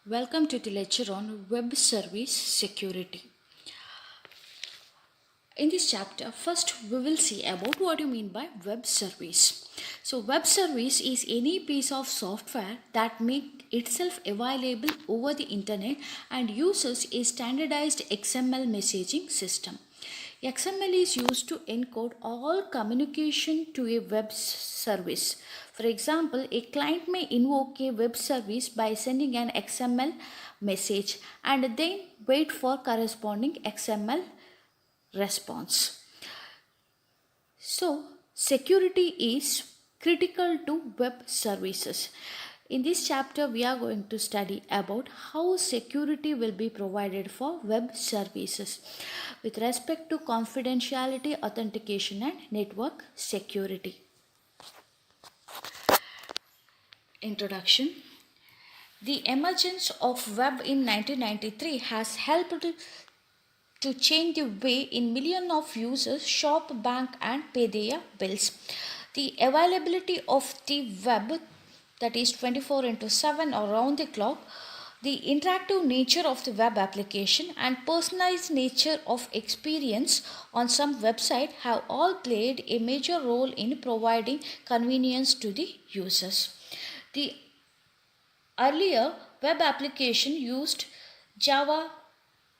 Welcome to the lecture on Web Service Security. In this chapter, first we will see about what you mean by web service. So web service is any piece of software that make itself available over the internet and uses a standardized XML messaging system. XML is used to encode all communication to a web service. For example, a client may invoke a web service by sending an XML message and then wait for corresponding XML response. So, security is critical to web services. In this chapter, we are going to study about how security will be provided for web services with respect to confidentiality, authentication, and network security. Introduction. The emergence of web in 1993 has helped to change the way in millions of users shop, bank, and pay their bills. The availability of the web, that is 24 into 7 around the clock, the interactive nature of the web application and personalized nature of experience on some website have all played a major role in providing convenience to the users. The earlier web application used Java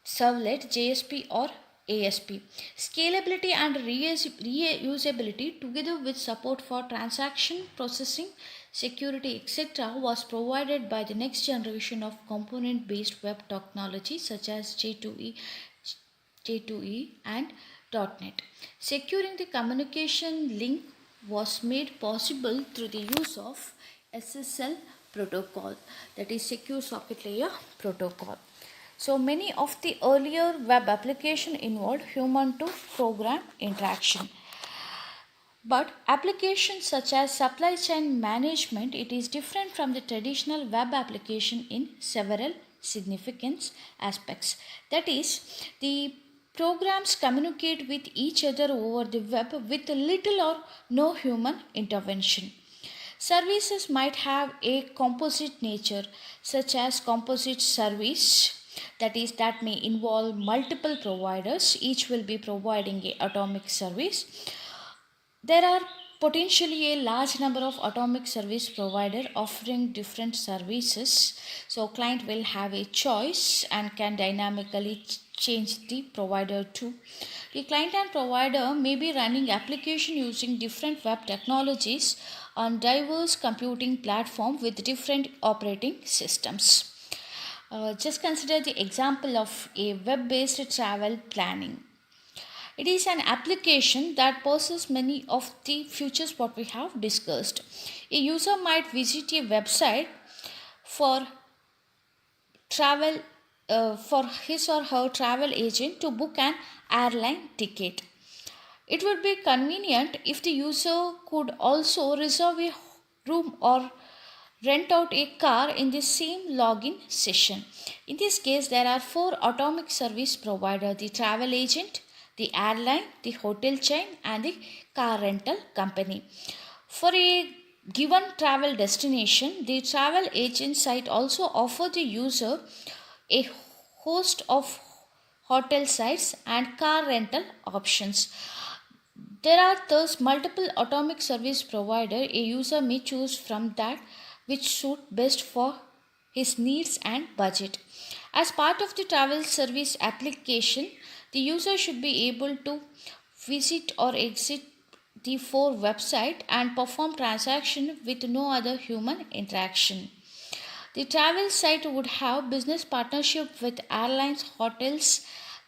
Servlet, JSP or ASP. Scalability and reusability together with support for transaction processing, security, etc. was provided by the next generation of component based web technology such as J2E and .NET. Securing the communication link was made possible through the use of SSL protocol, that is Secure Socket Layer Protocol. So many of the earlier web application involved human to program interaction. But applications such as supply chain management, it is different from the traditional web application in several significant aspects. That is, the programs communicate with each other over the web with little or no human intervention. Services might have a composite nature, such as composite service, that may involve multiple providers, each will be providing a atomic service. There are potentially a large number of atomic service provider offering different services, so client will have a choice and can dynamically change the provider too. The client and provider may be running application using different web technologies on diverse computing platform with different operating systems. Just consider the example of a web-based travel planning. It is an application that possesses many of the features what we have discussed. A user might visit a website for travel for his or her travel agent to book an airline ticket. It would be convenient if the user could also reserve a room or rent out a car in the same login session. In this case, there are four atomic service providers: the travel agent, the airline, the hotel chain, and the car rental company. For a given travel destination, the travel agent site also offers the user a host of hotel sites and car rental options. There are thus multiple atomic service provider a user may choose from that which suit best for his needs and budget. As part of the travel service application, the user should be able to visit or exit the four website and perform transaction with no other human interaction. The travel site would have business partnership with airlines, hotels,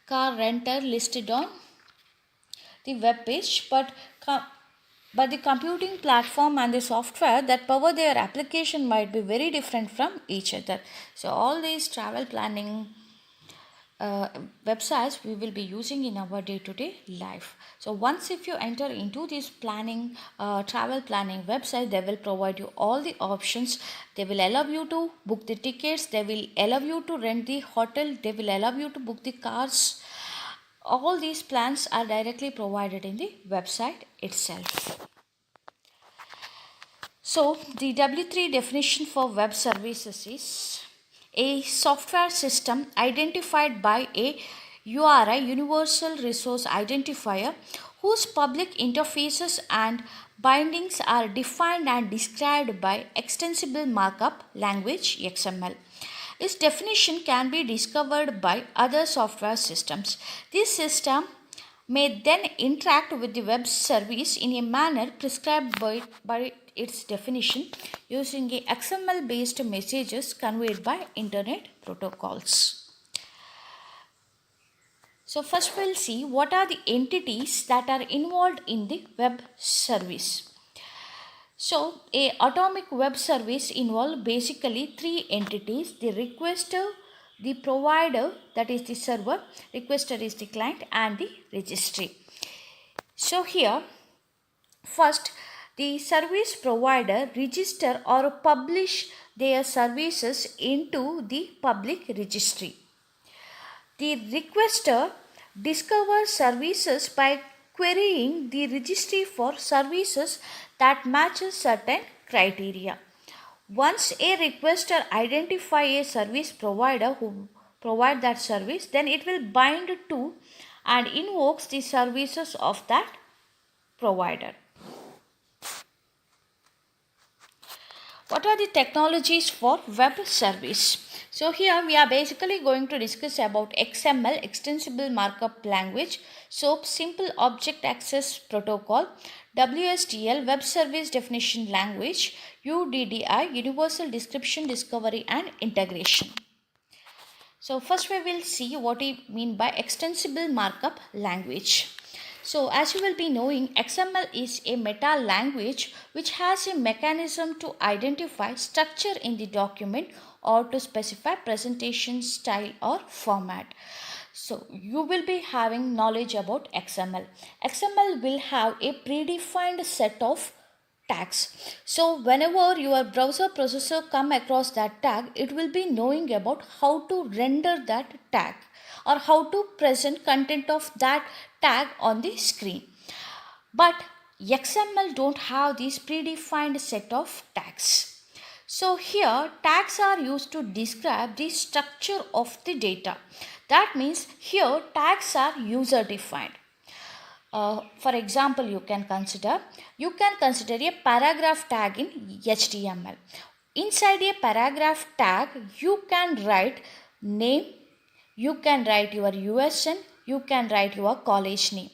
car renter listed on the web page, but the computing platform and the software that power their application might be very different from each other. So all these travel planning websites we will be using in our day-to-day life. So once if you enter into this planning travel planning website, they will provide you all the options. They will allow you to book the tickets, they will allow you to rent the hotel, they will allow you to book the cars. All these plans are directly provided in the website itself. So the W3 definition for web services is: a software system identified by a URI, Universal Resource Identifier, whose public interfaces and bindings are defined and described by Extensible Markup Language XML. Its definition can be discovered by other software systems. This system may then interact with the web service in a manner prescribed by its definition using a XML based messages conveyed by internet protocols. So first we'll see what are the entities that are involved in the web service. So a atomic web service involves basically three entities: the requester, the provider, that is the server, requester is the client, and the registry. So here first, the service provider register or publish their services into the public registry. The requester discovers services by querying the registry for services that matches certain criteria. Once a requester identifies a service provider who provide that service, then it will bind to and invokes the services of that provider. What are the technologies for web service? So here we are basically going to discuss about XML, Extensible Markup Language, SOAP, Simple Object Access Protocol, WSDL, Web Service Definition Language, UDDI, Universal Description, Discovery and Integration. So first we will see what we mean by Extensible Markup Language. So as you will be knowing, XML is a meta language which has a mechanism to identify structure in the document or to specify presentation style or format. So you will be having knowledge about XML. XML will have a predefined set of tags. So whenever your browser processor come across that tag, it will be knowing about how to render that tag or how to present content of that tag on the screen. But XML don't have this predefined set of tags. So here tags are used to describe the structure of the data. That means here tags are user defined. For example, you can consider a paragraph tag in HTML. Inside a paragraph tag, you can write name, you can write your USN, you can write your college name.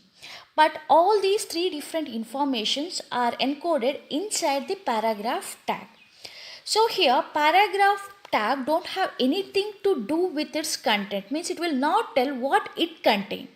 But all these three different informations are encoded inside the paragraph tag. So here paragraph tag don't have anything to do with its content, means it will not tell what it contains.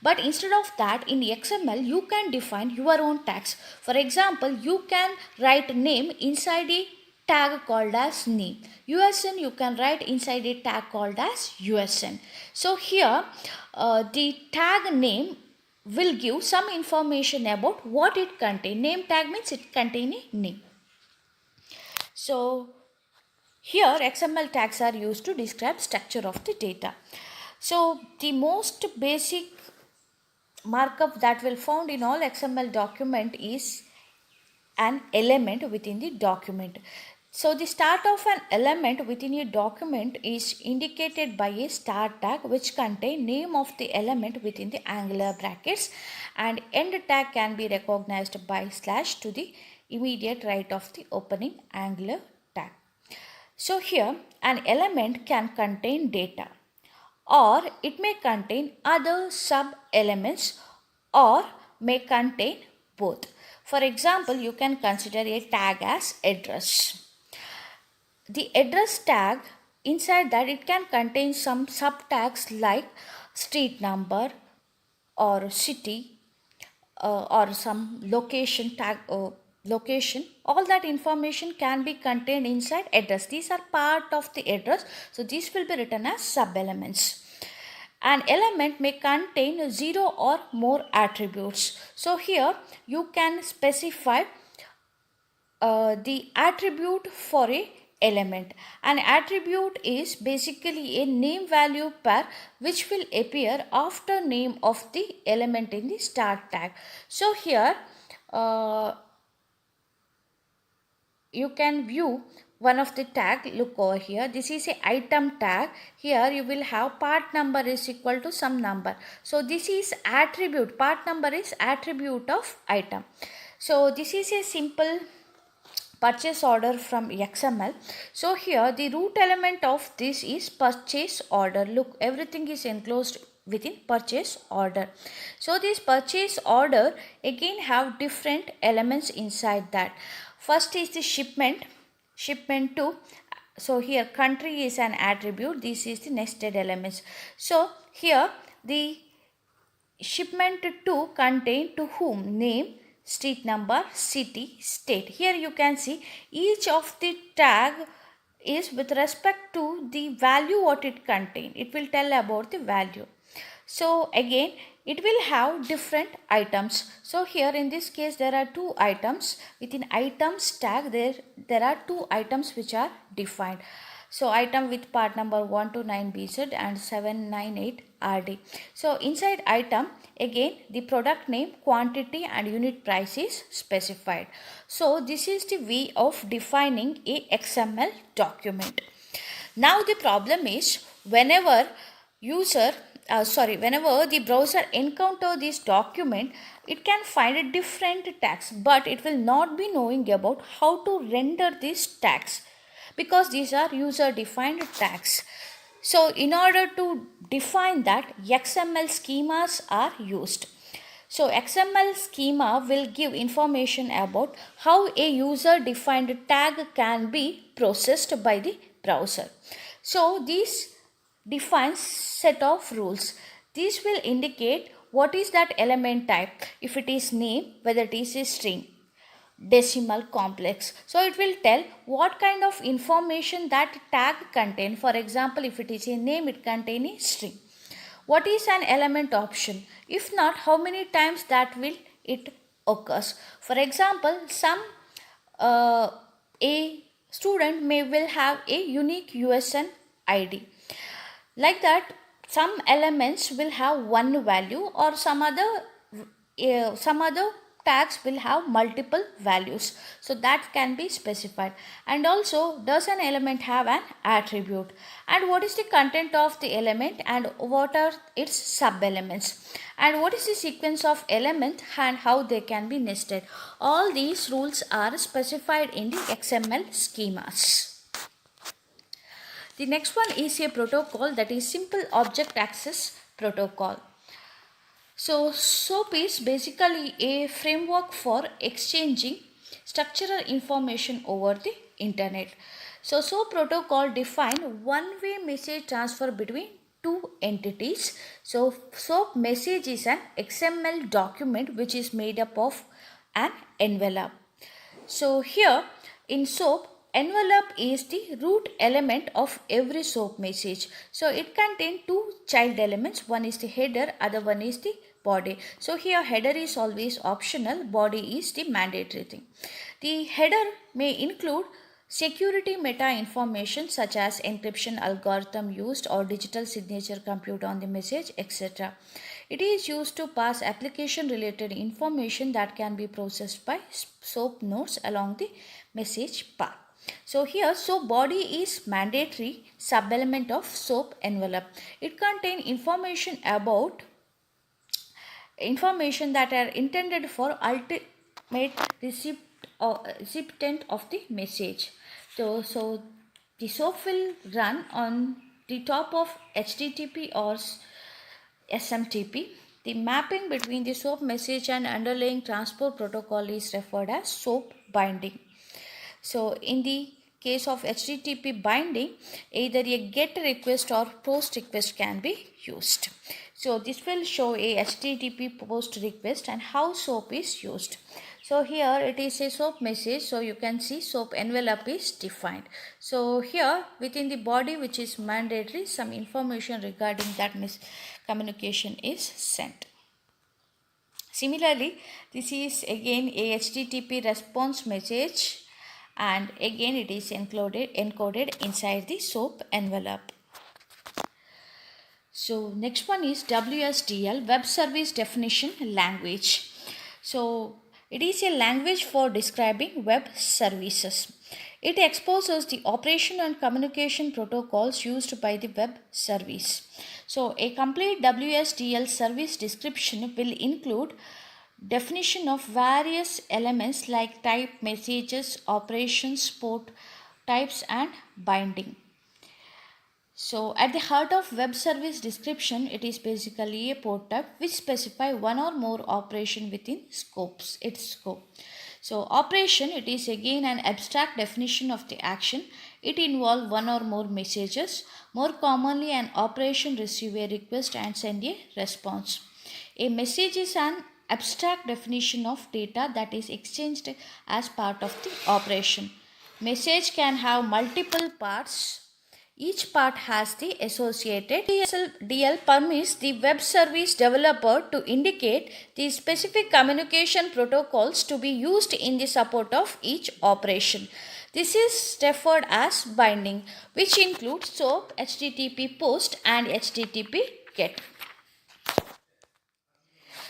But instead of that, in XML, you can define your own tags. For example, you can write name inside a tag called as name. USN, you can write inside a tag called as USN. So here, the tag name will give some information about what it contains. Name tag means it contains a name. So here, XML tags are used to describe structure of the data. So the most basic markup that will found in all XML document is an element within the document. So the start of an element within a document is indicated by a start tag which contain name of the element within the angular brackets, and end tag can be recognized by slash to the immediate right of the opening angular tag. So here an element can contain data, or it may contain other sub-elements, or may contain both. For example, you can consider a tag as address. The address tag, inside that it can contain some sub-tags like street number or city or some location tag location. All that information can be contained inside address. These are part of the address, so these will be written as sub-elements. An element may contain 0 or more attributes. So here you can specify the attribute for a element. An attribute is basically a name value pair which will appear after name of the element in the start tag. So here you can view one of the tag, look over here, this is a item tag. Here you will have part number is equal to some number. So this is attribute, part number is attribute of item. So this is a simple purchase order from XML. So here the root element of this is purchase order. Look, everything is enclosed within purchase order. So this purchase order again have different elements inside that. First is the shipment to, so here country is an attribute, this is the nested elements. So here the shipment to contain to whom, name, street number, city, state. Here you can see each of the tag is with respect to the value what it contain. It will tell about the value. So again it will have different items. So here in this case there are two items. Within items tag there are two items which are defined. So item with part number 129BZ and 798RD. So inside item again the product name, quantity and unit price is specified. So this is the way of defining a XML document. Now the problem is whenever whenever the browser encounter this document, it can find a different tags, but it will not be knowing about how to render these tags because these are user defined tags. So in order to define that, XML schemas are used. So XML schema will give information about how a user defined tag can be processed by the browser. So these defines set of rules. These will indicate what is that element type, if it is name, whether it is a string, decimal, complex. So it will tell what kind of information that tag contain. For example, if it is a name, it contain a string. What is an element option? If not, how many times that will it occurs? For example, some a student will have a unique USN ID. Like that, some elements will have one value or some other tags will have multiple values. So that can be specified. And also, does an element have an attribute? And what is the content of the element and what are its sub-elements? And what is the sequence of elements and how they can be nested? All these rules are specified in the XML schemas. The next one is a protocol, that is Simple Object Access Protocol. So SOAP is basically a framework for exchanging structural information over the internet. So SOAP protocol define one-way message transfer between two entities. So SOAP message is an XML document which is made up of an envelope. So here in SOAP, envelope is the root element of every SOAP message. So it contains two child elements. One is the header, other one is the body. So here header is always optional, body is the mandatory thing. The header may include security meta information such as encryption algorithm used or digital signature compute on the message, etc. It is used to pass application related information that can be processed by SOAP nodes along the message path. So here SOAP body is mandatory sub-element of SOAP envelope. It contains information that are intended for ultimate recipient of the message. So the SOAP will run on the top of HTTP or SMTP. The mapping between the SOAP message and underlying transport protocol is referred as SOAP binding. So in the case of HTTP binding, either a GET request or POST request can be used. So this will show a HTTP POST request and how SOAP is used. So here it is a SOAP message. So you can see SOAP envelope is defined. So here within the body, which is mandatory, some information regarding that communication is sent. Similarly, this is again a HTTP response message, and again it is encoded inside the SOAP envelope. So next one is WSDL, Web Service Definition Language. So it is a language for describing web services. It exposes the operation and communication protocols used by the web service. So a complete WSDL service description will include definition of various elements like type, messages, operations, port types and binding. So at the heart of web service description, it is basically a port type which specify one or more operation within its scope. So operation, it is again an abstract definition of the action. It involves one or more messages. More commonly, an operation receive a request and send a response. A message is an abstract definition of data that is exchanged as part of the operation. Message can have multiple parts. Each part has the associated DL permits the web service developer to indicate the specific communication protocols to be used in the support of each operation. This is referred as binding, which includes SOAP, HTTP POST and HTTP GET.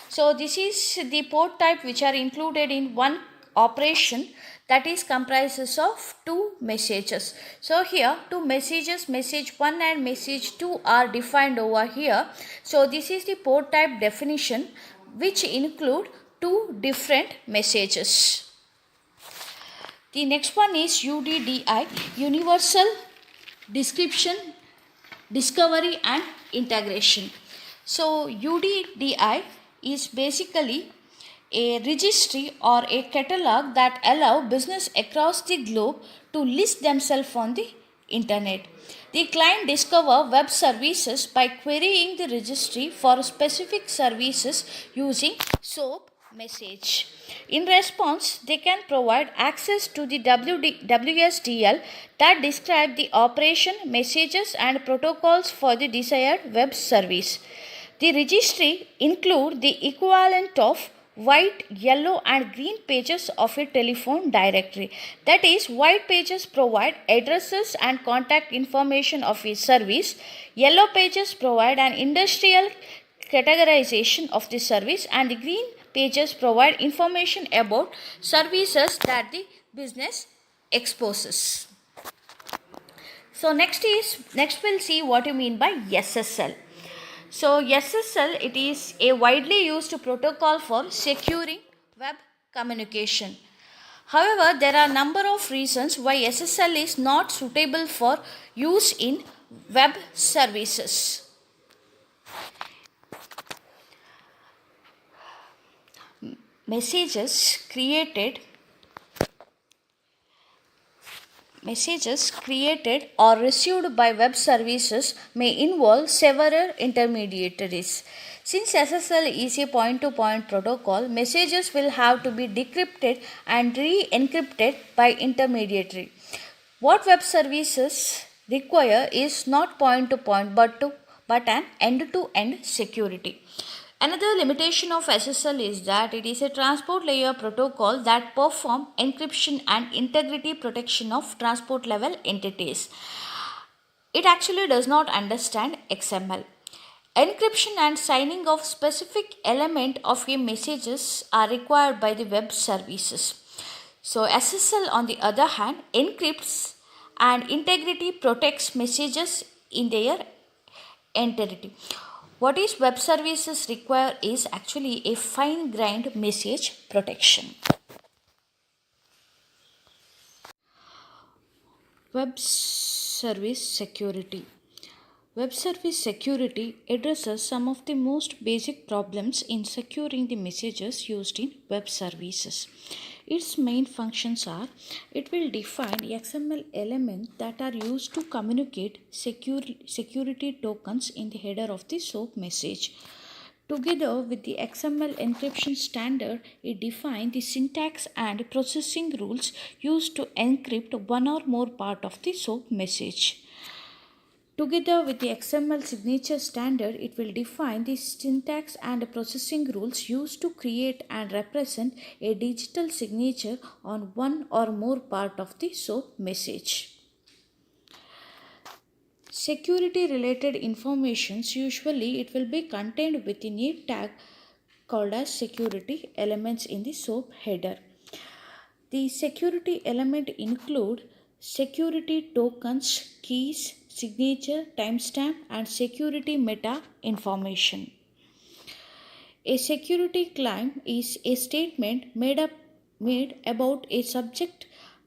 So this is the port type which are included in one operation, that is comprises of two messages. So here two messages, message 1 and message 2 are defined over here. So this is the port type definition which include two different messages. The next one is UDDI, Universal Description, Discovery and Integration. So UDDI is basically a registry or a catalog that allow business across the globe to list themselves on the internet. The client discover web services by querying the registry for specific services using SOAP message. In response, they can provide access to the WSDL that describe the operation, messages and protocols for the desired web service. The registry include the equivalent of white, yellow and green pages of a telephone directory. That is, white pages provide addresses and contact information of a service. Yellow pages provide an industrial categorization of the service, and the green pages provide information about services that the business exposes. So next we'll see what you mean by SSL. So SSL, it is a widely used protocol for securing web communication. However, there are a number of reasons why SSL is not suitable for use in web services. Messages created or received by web services may involve several intermediaries. Since SSL is a point-to-point protocol, messages will have to be decrypted and re-encrypted by intermediary. What web services require is not point-to-point but an end-to-end security. Another limitation of SSL is that it is a transport layer protocol that performs encryption and integrity protection of transport level entities. It actually does not understand XML. Encryption and signing of specific element of a messages are required by the web services. So SSL on the other hand encrypts and integrity protects messages in their entirety. What is web services require is actually a fine-grained message protection. Web service security. Web service security addresses some of the most basic problems in securing the messages used in web services. Its main functions are: it will define XML elements that are used to communicate security tokens in the header of the SOAP message. Together with the XML encryption standard, it defines the syntax and processing rules used to encrypt one or more part of the SOAP message. Together with the XML signature standard, it will define the syntax and processing rules used to create and represent a digital signature on one or more part of the SOAP message. Security related informations, usually it will be contained within a tag called as security elements in the SOAP header. The security element include security tokens, keys, signature, timestamp, and security meta information. A security claim is a statement made about a subject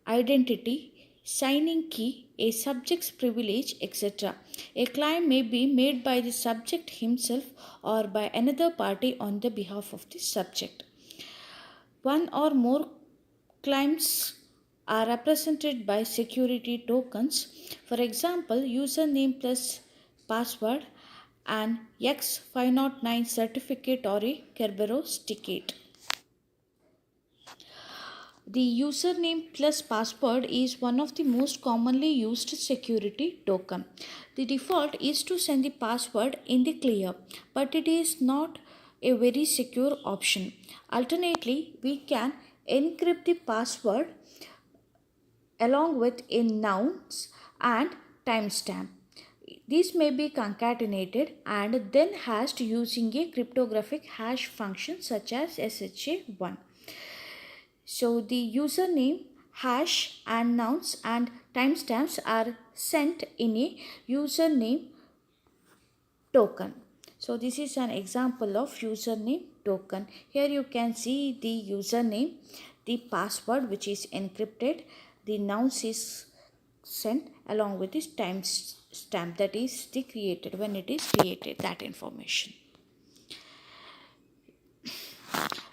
identity, signing key, a subject's privilege, etc. A claim may be made by the subject himself or by another party on the behalf of the subject. One or more claims are represented by security tokens. For example, username plus password, an X509 certificate or a Kerberos ticket. The username plus password is one of the most commonly used security token. The default is to send the password in the clear, but it is not a very secure option. Alternately, we can encrypt the password along with a nouns and timestamp. These may be concatenated and then hashed using a cryptographic hash function such as SHA-1. So the username, hash, and nouns and timestamps are sent in a username token. So this is an example of username token. Here you can see the username, the password which is encrypted, the nouns is sent along with this timestamp, that is the created, when it is created, that information.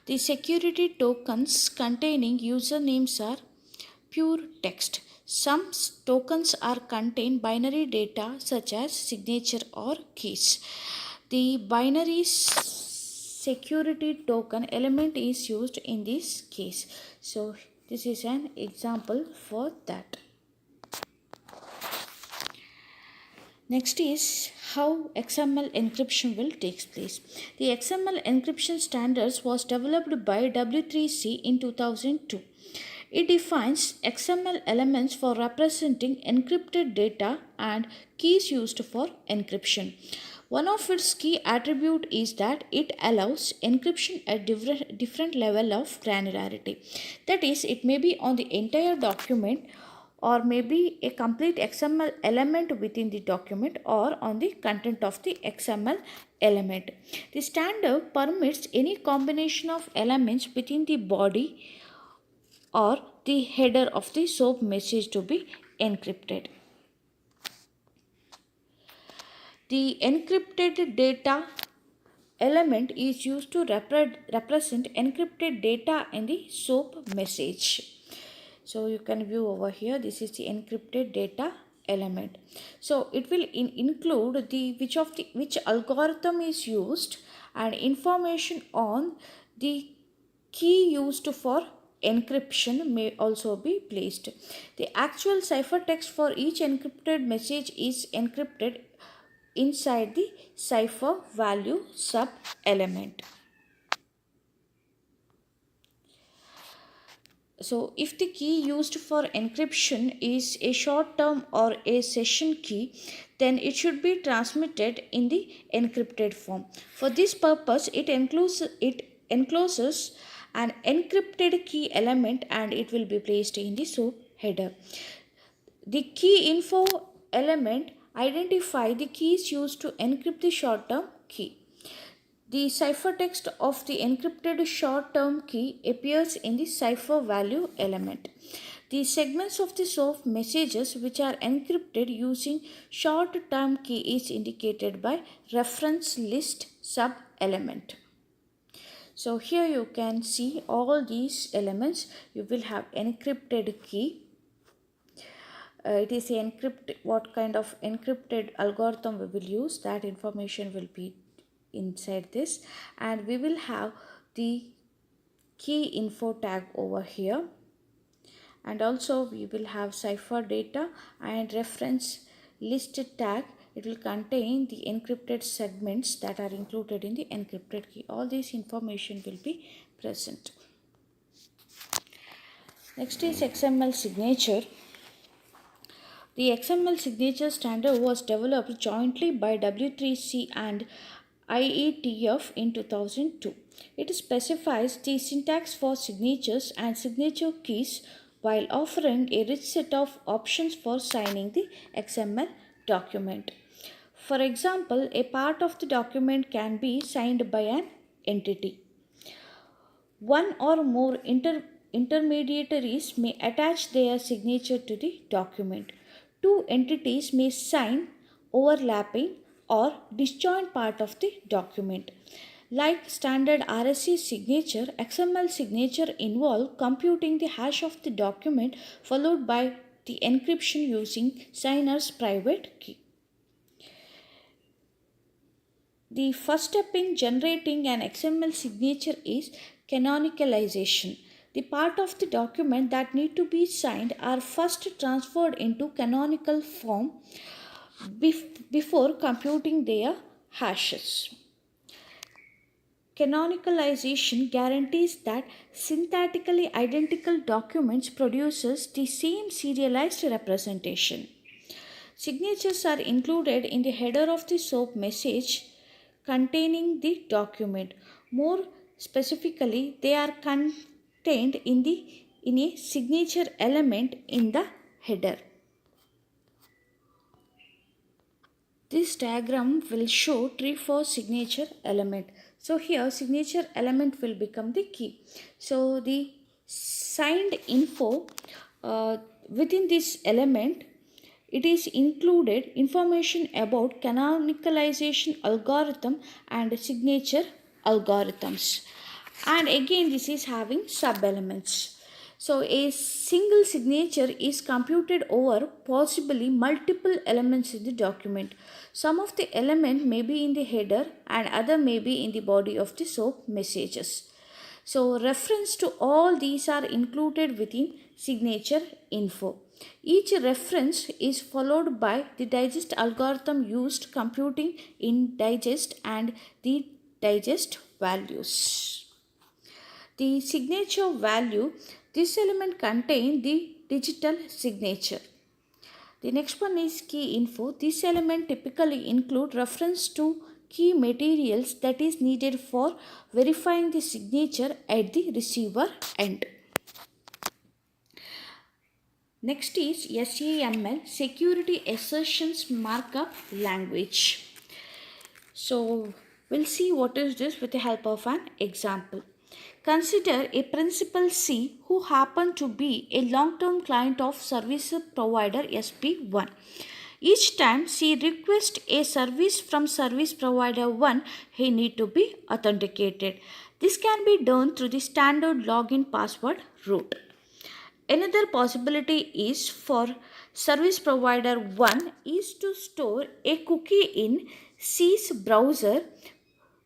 The security tokens containing usernames are pure text. Some tokens are contain binary data such as signature or keys. The binary security token element is used in this case. So this is an example for that. Next is how XML encryption will take place. The XML encryption standards was developed by W3C in 2002. It defines XML elements for representing encrypted data and keys used for encryption. One of its key attributes is that it allows encryption at different level of granularity. That is, it may be on the entire document or maybe a complete XML element within the document or on the content of the XML element. The standard permits any combination of elements within the body or the header of the SOAP message to be encrypted. The encrypted data element is used to represent encrypted data in the SOAP message. So you can view over here, this is the encrypted data element. So it will include the which algorithm is used and information on the key used for encryption may also be placed. The actual ciphertext for each encrypted message is encrypted inside the cipher value sub element. So if the key used for encryption is a short term or a session key, then it should be transmitted in the encrypted form. For this purpose, it encloses an encrypted key element and it will be placed in the SOAP header. The key info element identifies the keys used to encrypt the short term key. The ciphertext of the encrypted short-term key appears in the cipher value element. The segments of the SOAP messages which are encrypted using short-term key is indicated by reference list sub-element. So here you can see all these elements. You will have encrypted key. It is what kind of encrypted algorithm we will use, that information will be inside this, and we will have the key info tag over here, and also we will have cipher data and reference list tag. It will contain the encrypted segments that are included in the encrypted key. All this information will be present. Next is XML signature. The XML signature standard was developed jointly by W3C and IETF in 2002. It specifies the syntax for signatures and signature keys while offering a rich set of options for signing the XML document. For example, a part of the document can be signed by an entity. One or more intermediaries may attach their signature to the document. Two entities may sign overlapping or disjoint part of the document. Like standard RSA signature, XML signature involve computing the hash of the document followed by the encryption using signer's private key. The first step in generating an XML signature is canonicalization. The part of the document that need to be signed are first transferred into canonical form before computing their hashes. Canonicalization guarantees that syntactically identical documents produces the same serialized representation. Signatures are included in the header of the SOAP message containing the document. More specifically, they are contained in a signature element in the header. This diagram will show tree for signature element. So here signature element will become the key. So the signed info within this element, it is included information about canonicalization algorithm and signature algorithms. And again this is having sub-elements. So a single signature is computed over possibly multiple elements in the document. Some of the element may be in the header and other may be in the body of the SOAP messages. So reference to all these are included within signature info. Each reference is followed by the digest algorithm used computing in digest and the digest values. The signature value, this element contains the digital signature. The next one is key info. This element typically include reference to key materials that is needed for verifying the signature at the receiver end. Next is SAML, Security Assertions Markup Language. So we'll see what is this with the help of an example. Consider a principal C who happen to be a long-term client of service provider SP1. Each time C requests a service from service provider 1, he need to be authenticated. This can be done through the standard login password route. Another possibility is for service provider 1 is to store a cookie in C's browser,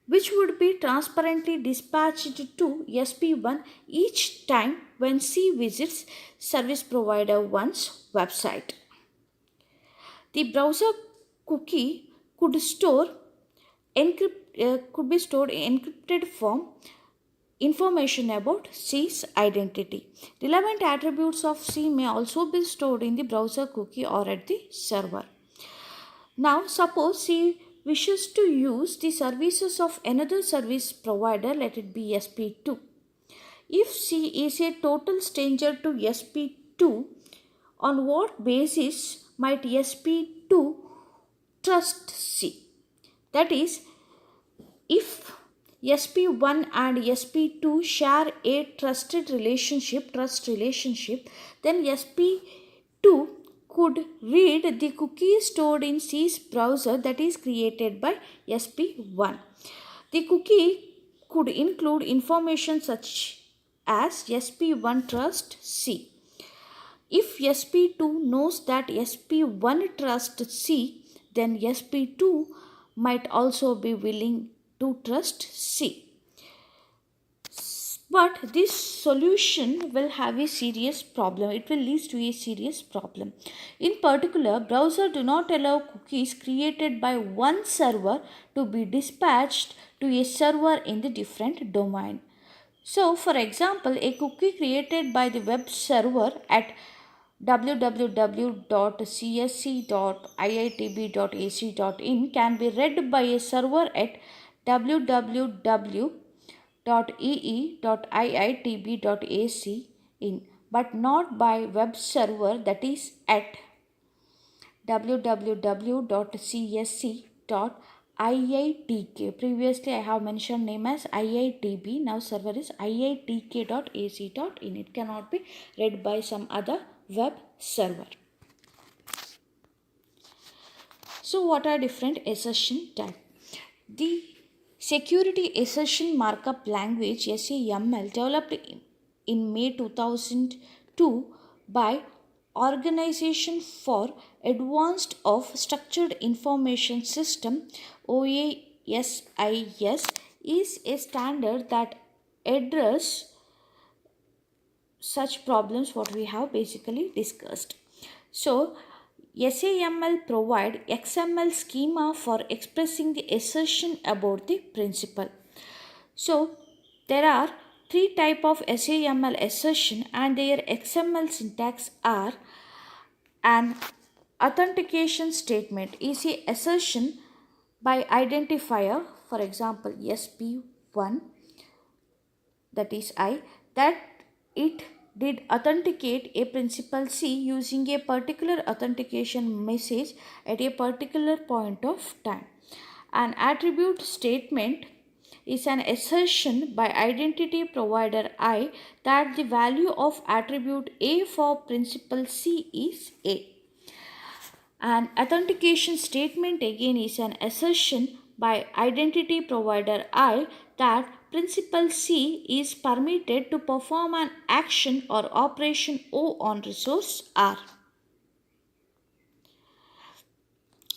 which would be transparently dispatched to SP1 each time when C visits service provider 1's website. The browser cookie could be stored in encrypted form information about C's identity. Relevant attributes of C may also be stored in the browser cookie or at the server. Now suppose C wishes to use the services of another service provider, let it be SP2. If C is a total stranger to SP2, on what basis might SP2 trust C? That is, if SP1 and SP2 share a trust relationship, then SP2 could read the cookie stored in C's browser that is created by SP1. The cookie could include information such as SP1 trusts C. If SP2 knows that SP1 trusts C, then SP2 might also be willing to trust C. But this solution will have a serious problem. It will lead to a serious problem. In particular, browsers do not allow cookies created by one server to be dispatched to a server in the different domain. So, for example, a cookie created by the web server at www.csc.iitb.ac.in can be read by a server at www.ee.iitb.ac.in but not by web server, that is at www.csc.iitk. Previously I have mentioned name as IITB. Now server is iitk.ac.in. It cannot be read by some other web server. So what are different assertion types? The security assertion markup language SAML developed in May 2002 by Organization for Advanced of Structured Information System OASIS is a standard that address such problems what we have basically discussed. So SAML provide XML schema for expressing the assertion about the principal. So there are three type of SAML assertion and their XML syntax are: an authentication statement is a assertion by identifier, for example SP1, that is I, that it did authenticate a principal C using a particular authentication message at a particular point of time. An attribute statement is an assertion by identity provider I that the value of attribute A for principal C is A. An authentication statement again is an assertion by identity provider I that principal C is permitted to perform an action or operation O on resource R.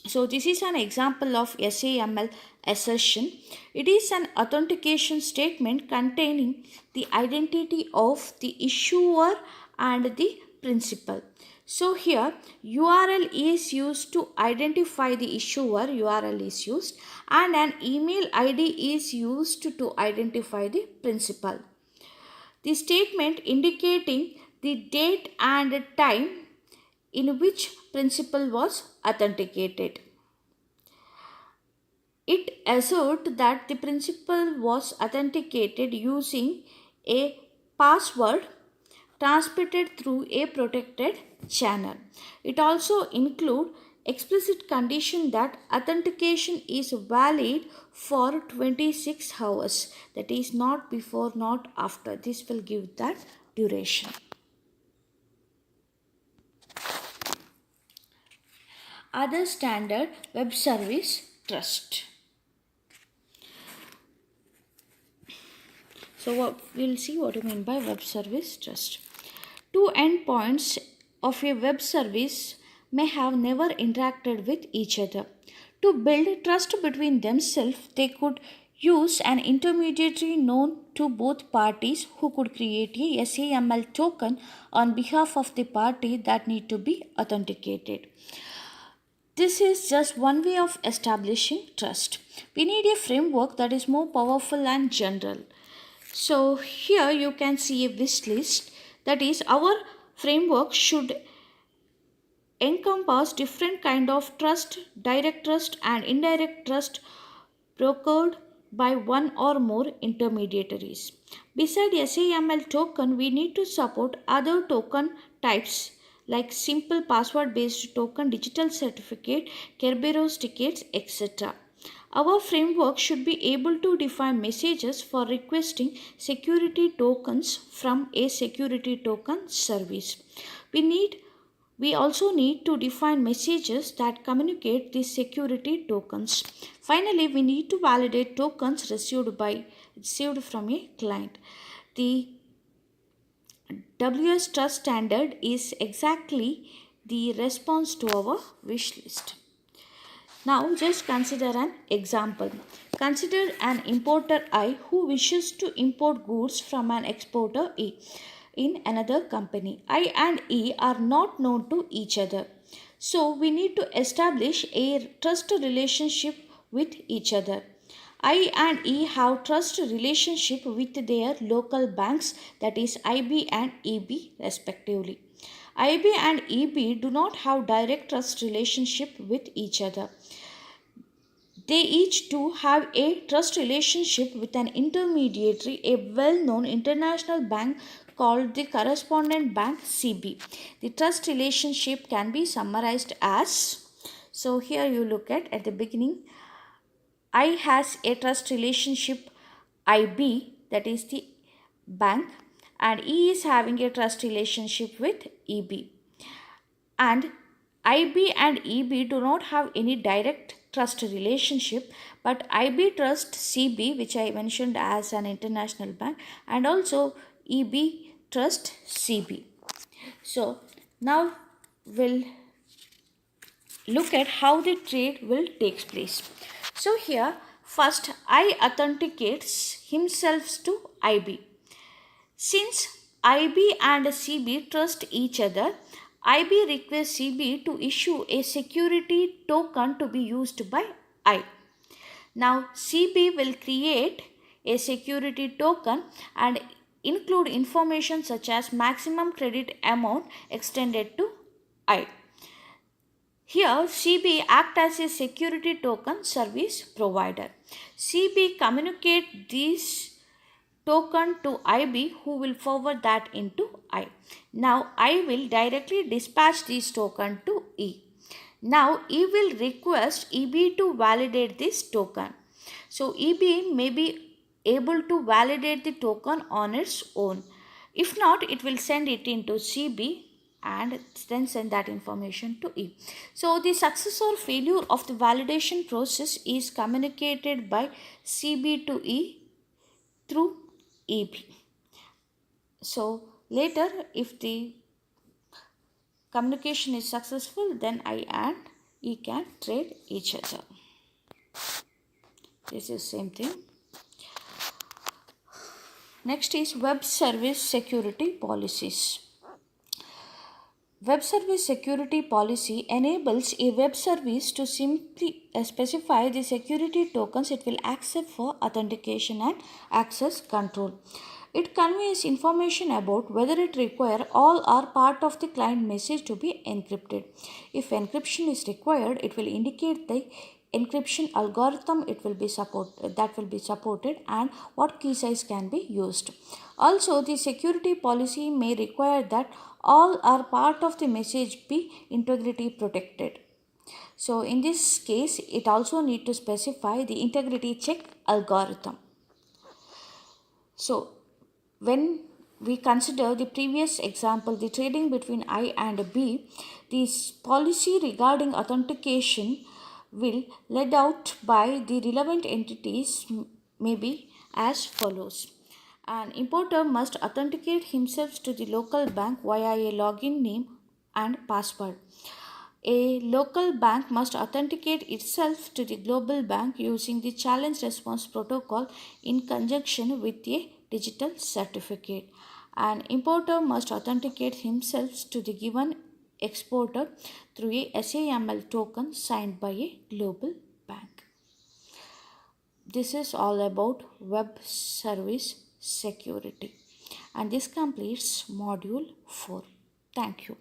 So this is an example of SAML assertion. It is an authentication statement containing the identity of the issuer and the principal. So here URL is used to identify the issuer, URL is used, and an email ID is used to identify the principal. The statement indicating the date and time in which principal was authenticated. It asserts that the principal was authenticated using a password transmitted through a protected channel. It also includes explicit condition that authentication is valid for 26 hours, that is not before, not after. This will give that duration. Other standard web service trust. So we'll see what I mean by web service trust. Two endpoints of a web service may have never interacted with each other. To build trust between themselves, they could use an intermediary known to both parties who could create a SAML token on behalf of the party that need to be authenticated. This is just one way of establishing trust. We need a framework that is more powerful and general. So here you can see a wish list, that is our framework should encompass different kind of trust, direct trust and indirect trust brokered by one or more intermediaries. Besides SAML token, we need to support other token types like simple password based token, digital certificate, Kerberos tickets, etc. Our framework should be able to define messages for requesting security tokens from a security token service. We also need to define messages that communicate these security tokens. Finally, we need to validate tokens received from a client. The WS Trust standard is exactly the response to our wish list. Now just consider an example. Consider an importer I who wishes to import goods from an exporter E in another company. I and E are not known to each other. So we need to establish a trust relationship with each other. I and E have trust relationship with their local banks, that is IB and EB respectively. IB and EB do not have direct trust relationship with each other. They each do have a trust relationship with an intermediary, a well-known international bank called the correspondent bank CB. The trust relationship can be summarized as, so here you look at the beginning, I has a trust relationship IB, that is the bank, and E is having a trust relationship with EB. And IB and EB do not have any direct trust relationship, but IB trusts CB, which I mentioned as an international bank, and also EB trust CB. So now we'll look at how the trade will take place. So here first I authenticates himself to IB. Since IB and CB trust each other, IB requests CB to issue a security token to be used by I. Now CB will create a security token and include information such as maximum credit amount extended to I. Here, CB act as a security token service provider. CB communicate this token to IB, who will forward that into I. Now, I will directly dispatch this token to E. Now, E will request EB to validate this token. So, EB may be able to validate the token on its own. If not, it will send it into CB and then send that information to E. So the success or failure of the validation process is communicated by CB to E through EB. So later, if the communication is successful, then I and E can trade each other. This is same thing. Next is web service security policies. Web service security policy enables a web service to simply specify the security tokens it will accept for authentication and access control. It conveys information about whether it requires all or part of the client message to be encrypted. If encryption is required, it will indicate the encryption algorithm that will be supported and what key size can be used. Also, the security policy may require that all or part of the message be integrity protected. So in this case, it also need to specify the integrity check algorithm. So when we consider the previous example, the trading between I and B, this policy regarding authentication will led out by the relevant entities may be as follows. An importer must authenticate himself to the local bank via a login name and password. A local bank must authenticate itself to the global bank using the challenge response protocol in conjunction with a digital certificate. An importer must authenticate himself to the given exporter through a SAML token signed by a global bank. This is all about web service security, and this completes module 4. Thank you.